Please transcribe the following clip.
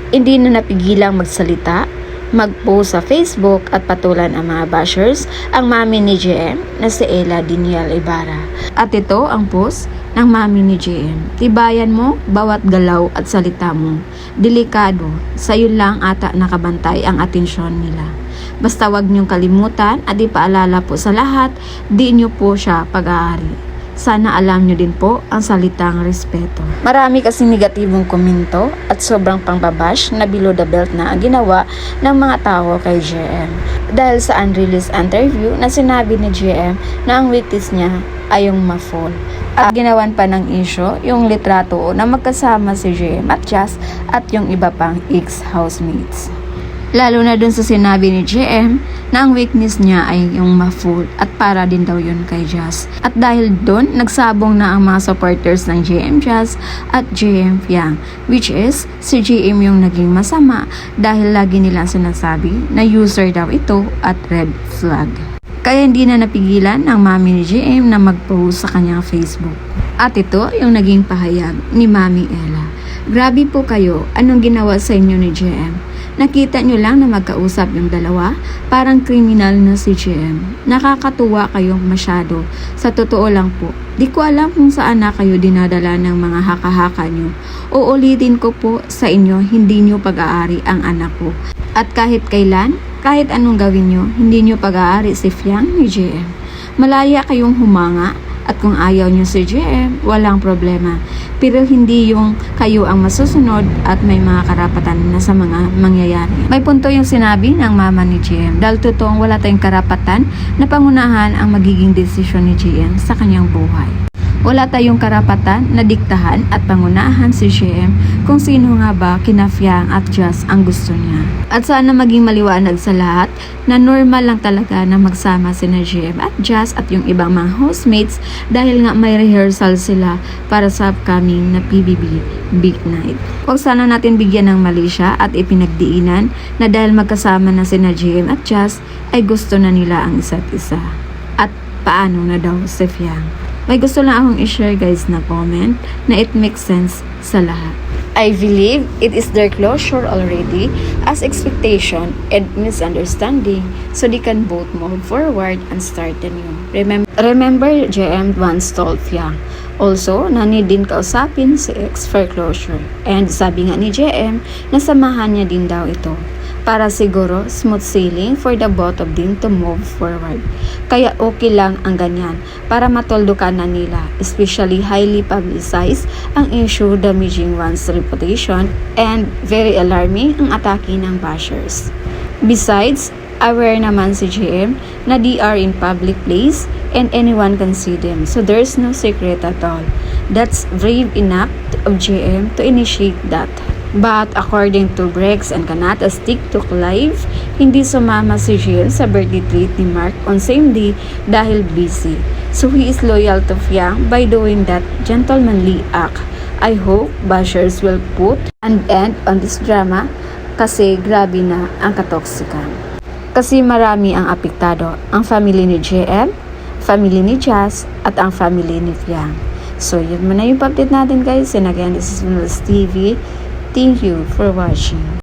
Hindi na napigilang magsalita, mag-post sa Facebook at patulan ang mga bashers ang mami ni JM na si Ella Diniel Ibarra. At ito ang post ng mami ni JM. Tibayan mo bawat galaw at salita mo. Delikado, sa'yo lang ata nakabantay ang atensyon nila. Basta wag niyong kalimutan at ipaalala po sa lahat, di niyo po siya pag-aari. Sana alam nyo din po ang salitang respeto. Marami kasi negatibong komento at sobrang pangbabash na below the belt na ang ginawa ng mga tao kay JM. Dahil sa unreleased interview na sinabi ni JM na ang weakness niya ay yung ma-fall. At ginawan pa ng issue yung litrato na magkasama si JM at Jazz at yung iba pang ex-housemates. Lalo na dun sa sinabi ni JM na ang weakness niya ay yung ma-fool at para din daw yun kay Jazz. At dahil dun, nagsabong na ang mga supporters ng JM Jazz at JM Fiang, which is si JM yung naging masama dahil lagi nilang sinasabi na user daw ito at red flag. Kaya hindi na napigilan ng mami ni JM na mag-post sa kanyang Facebook. At ito yung naging pahayag ni Mami Ella. Grabe po kayo, anong ginawa sa inyo ni JM? Nakita nyo lang na magkausap yung dalawa, parang kriminal na si JM. Nakakatuwa kayong masyado. Sa totoo lang po, di ko alam kung saan na kayo dinadala ng mga haka-haka nyo. Uulitin ko po sa inyo, hindi nyo pag-aari ang anak ko. At kahit kailan, kahit anong gawin nyo, hindi nyo pag-aari si Fiang ni JM. Malaya kayong humanga. At kung ayaw nyo si JM, walang problema. Pero hindi yung kayo ang masusunod at may mga karapatan na sa mga mangyayari. May punto yung sinabi ng mama ni JM. Dahil totoong wala tayong karapatan na pangunahan ang magiging desisyon ni JM sa kanyang buhay. Wala tayong karapatan na diktahan at pangunahan si JM kung sino nga ba kina Fiang at Jazz ang gusto niya. At sana maging maliwanag sa lahat na normal lang talaga na magsama sina JM at Jazz at yung ibang mga housemates dahil nga may rehearsal sila para sa upcoming na PBB Big Night. Huwag sana natin bigyan ng mali siya at ipinagdiinan na dahil magkasama na sina JM at Jazz ay gusto na nila ang isa't isa. At paano na daw si Fiang? May gusto lang akong i-share guys na comment na it makes sense sa lahat. I believe it is their closure already as expectation and misunderstanding so they can both move forward and start anew. Remember JM once told Fiang also na need din kausapin si ex for closure and sabi nga ni JM na samahan niya din daw ito para siguro smooth sailing for the both of them to move forward. Kaya okay lang ang ganyan para matuldukan na nila, especially highly publicized ang issue damaging one's reputation and very alarming ang atake ng bashers. Besides, aware naman si JM na they are in public place and anyone can see them, so there's no secret at all. That's brave enough of JM to initiate that. But according to Brex and Kanata's TikTok live, hindi sumama si JM sa birthday treat ni Mark on same day dahil busy. So he is loyal to Fiang by doing that gentlemanly act. I hope bashers will put an end on this drama kasi grabe na ang katoksikan. Kasi marami ang apektado, ang family ni JM, family ni Jazz, at ang family ni Fiang. So yun muna yung update natin guys, and again this is Vinales TV. Thank you for watching.